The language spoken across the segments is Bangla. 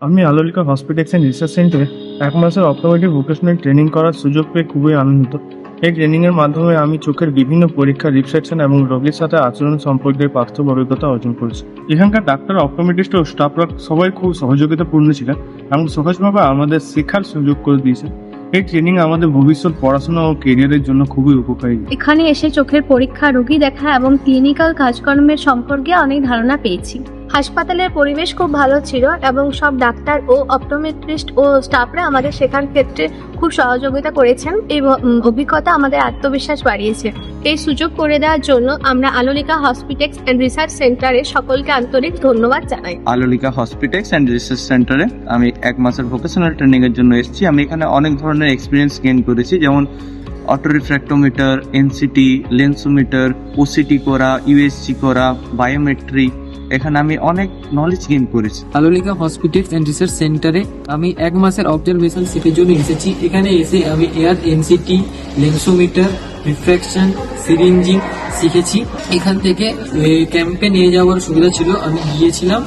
আমি আলোলিকা হসপিটালস অ্যান্ড রিসার্চ সেন্টারে ১ মাসের অপটোমেট্রি ভোকেশনাল ট্রেনিং করার সুযোগ পেয়ে খুবই আনন্দিত। এই ট্রেনিংয়ের মাধ্যমে আমি চোখের বিভিন্ন পরীক্ষা, রিফ্লেকশন এবং রোগীর সাথে আচরণ সম্পর্কে বাস্তব অভিজ্ঞতা অর্জন করেছি। এখানকার ডাক্তার, অপটোমেট্রিস্ট ও স্টাফরা সবাই খুব সহযোগিতাপূর্ণ ছিলেন এবং সহজভাবে আমাদের শেখার সুযোগ করে দিয়েছেন। এই ট্রেনিং আমাদের ভবিষ্যৎ পড়াশোনা ও কেরিয়ারের জন্য খুবই উপকারী। এখানে এসে চোখের পরীক্ষা, রোগী দেখা এবং ক্লিনিক্যাল কাজকর্মের সম্পর্কে অনেক ধারণা পেয়েছি। হাসপাতালের পরিবেশ খুব ভালো ছিল এবং সব ডাক্তার ও অপটোমেট্রিস্ট ও স্টাফরা আমাদের শেখার ক্ষেত্রে খুব সহযোগিতা করেছেন। এই অভিজ্ঞতা আমাদের আত্মবিশ্বাস বাড়িয়েছে। এই সুযোগ করে দেওয়ার জন্য আমরা আলোলিকা হসপিটালস অ্যান্ড রিসার্চ সেন্টারে সকলকে আন্তরিক ধন্যবাদ জানাই। আলোলিকা হসপিটালস অ্যান্ড রিসার্চ সেন্টারে আমি 1 মাসের ভোকেশনাল ট্রেনিং এর জন্য এসেছি। আমি এখানে অনেক ধরনের এক্সপিরিয়েন্স গেইন করেছি, যেমন অটো রিফ্র্যাক্টোমিটার, এনসিটি, লেন্সোমিটার, ওসিটি করা, ইউএসজি করা, বায়োমেট্রি। এখানে আমি অনেক নলেজ গেইন করেছি। আলোলিকা হসপিটালস অ্যান্ড রিসার্চ সেন্টারে আমি 1 মাসের অবজারভেশন শিপের জন্য এসেছি। এখানে এসে আমি এয়ার, এনসিটি, লেন্সোমিটার, রিফ্র্যাকশন, সিরিঞ্জিং শিখেছি। এখান থেকে ক্যাম্পে নিয়ে যাওয়ার সুবিধা ছিল, আমি গিয়েছিলাম।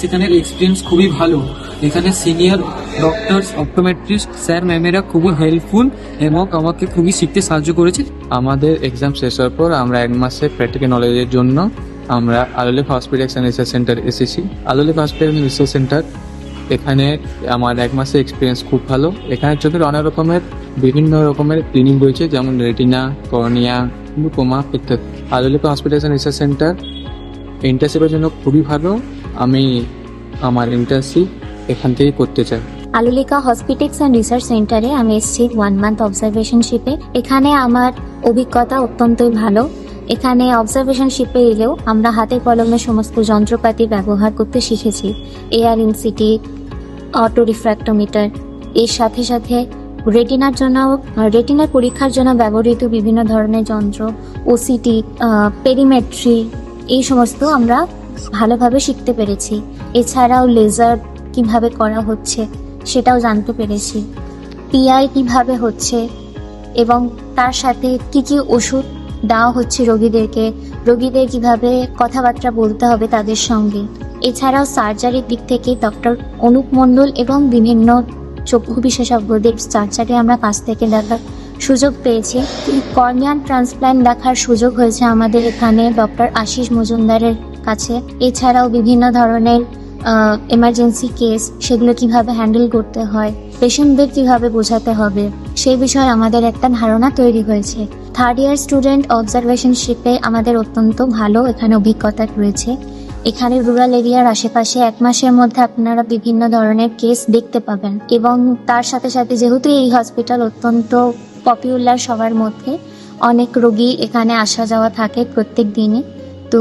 সেখানের এক্সপিরিয়েন্স খুবই ভালো। এখানে সিনিয়র ডক্টরস, অপটোমেট্রিস্ট স্যার ম্যামেরা খুবই হেল্পফুল এবং আমাকে খুবই শিখতে সাহায্য করেছে। আমাদের এক্সাম শেষ হওয়ার পর আমরা 1 মাসের প্র্যাকটিক্যাল নলেজের জন্য আমরা Alolika hospitals and research centre এসেছি। Alolika hospital and research centre, এখানে আমার 1 মাসের এক্সপিরিয়েন্স খুব ভালো। এখানে চোখের অনেক রকমের বিভিন্ন রকমের ক্লিনিক রয়েছে, যেমন রেটিনা, কর্নিয়া, গ্লুকোমা ইত্যাদি। Alolika hospitals and research centre ইন্টার্নশিপের জন্য খুবই ভালো। আমি আমার ইন্টার্নশিপ এখান থেকে করতে চাই। আলোলিকা হসপিটালস অ্যান্ড রিসার্চ সেন্টারে আমি এসেছি 1 মান্থ অবজারভেশন শিপে। এখানে আমার অভিজ্ঞতা অত্যন্তই ভালো। এখানে অবজারভেশন শিপে এলেও আমরা হাতে কলমে সমস্ত যন্ত্রপাতি ব্যবহার করতে শিখেছি। এয়ার, এনসিটি, অটো রিফ্র্যাক্টোমিটার, এর সাথে সাথে রেটিনার পরীক্ষার জন্য ব্যবহৃত বিভিন্ন ধরনের যন্ত্র, ওসিটি, পেরিমেট্রি, এই সমস্ত আমরা ভালোভাবে শিখতে পেরেছি। এছাড়াও লেজার কিভাবে করা হচ্ছে সেটাও জানতে পেরেছি। পিআই কিভাবে হচ্ছে এবং তার সাথে কি কি ওষুধ দেওয়া হচ্ছে রোগীদের কিভাবে কথাবার্তা বলতে হবে তাদের সঙ্গে। এছাড়াও সার্জারির দিক থেকে ডক্টর অনুপ মণ্ডল এবং বিভিন্ন চক্ষু বিশেষজ্ঞদের সার্জারি আমরা কাছ থেকে দেখার সুযোগ পেয়েছি। কর্নিয়ান ট্রান্সপ্ল্যান্ট দেখার সুযোগ হয়েছে আমাদের এখানে ডক্টর আশিস মজুমদারের কাছে। এছাড়াও বিভিন্ন ধরনের এমার্জেন্সি কেস, সেগুলো কিভাবে হ্যান্ডেল করতে হয়, পেশেন্টদের কিভাবে বোঝাতে হবে, সেই বিষয়ে আমাদের একটা ধারণা তৈরি হয়েছে। 3rd ইয়ার স্টুডেন্ট অবজারভেশন শিপে আমাদের অত্যন্ত ভালো এখানে অভিজ্ঞতা রয়েছে। এখানে রুরাল এরিয়ার আশেপাশে 1 মাসের মধ্যে আপনারা বিভিন্ন ধরনের কেস দেখতে পাবেন এবং তার সাথে সাথে যেহেতু এই হসপিটাল অত্যন্ত পপুলার সবার মধ্যে, অনেক রোগী এখানে আসা যাওয়া থাকে প্রত্যেক দিনই। তো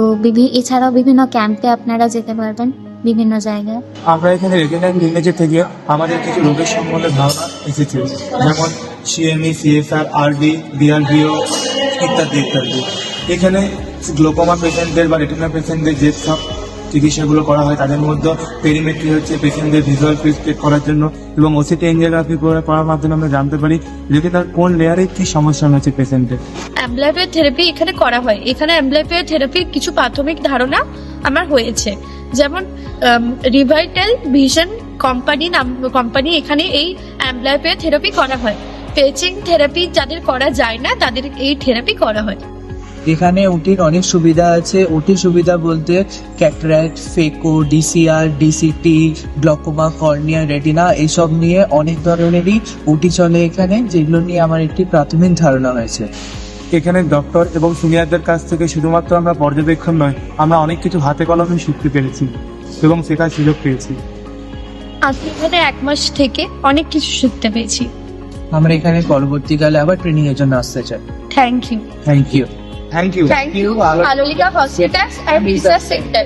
এছাড়াও বিভিন্ন ক্যাম্পে আপনারা যেতে পারবেন বিভিন্ন জায়গায়। আমরা এখানে রেটিনাল ইমেজে থেকে আমাদের কিছু রোগের সম্বন্ধে ধারণা এসেছে, যেমন সিএমই, সিএসআর, আরডি, ডিআরবিও ইত্যাদি ইত্যাদি। এখানে গ্লোকোমা পেশেন্টদের বা রেটিনা পেশেন্টদের যে সব চিকিৎসাগুলো করা হয় তাদের মধ্যে পেরিমেট্রি হচ্ছে পেশেন্টদের ভিজুয়াল ফিল্ড চেক করার জন্য, এবং ওসিটি এনজিওগ্রাফি করার মাধ্যমে আমরা জানতে পারি রেটিনার কোন লেয়ারে কি সমস্যা হয়েছে পেশেন্টের। অ্যাম্বলাইফিয়ার থেরাপি এখানে করা হয়। এখানে অ্যাম্বলাইফিয়ার থেরাপির কিছু প্রাথমিক ধারণা আমার হয়েছে, যেমন রিভাইটাল ভিশন কোম্পানি এখানে এই অ্যাম্বলাইফিয়ার থেরাপি করা হয়। পেচিং থেরাপি যাদের করা যায় না তাদের এই থেরাপি করা হয়। এখানে ওটির অনেক সুবিধা আছে। ওটির সুবিধা বলতে cataract, phaco, DCR, ডিসিটি, glaucoma, cornea, retina এইসব নিয়ে অনেক ধরনেরই ওটি চলে এখানে, যেগুলো নিয়ে আমার একটি প্রাথমিক ধারণা হয়েছে। এখানে ডক্টর এবং সিনিয়রদের কাছ থেকে শুধুমাত্র আমরা পর্যবেক্ষণ নয়, আমরা অনেক কিছু হাতে কলমে শিখতে পেরেছি এবং শেখার সুযোগ পেয়েছি। আমি এখানে 1 মাস থেকে অনেক কিছু শিখতে পেরেছি। আমরা এখানে পরবর্তীকালে আবার ট্রেনিং এর জন্য আসতে চাই। Thank you. Thank you. Thank you Alolika hospitals and research centre.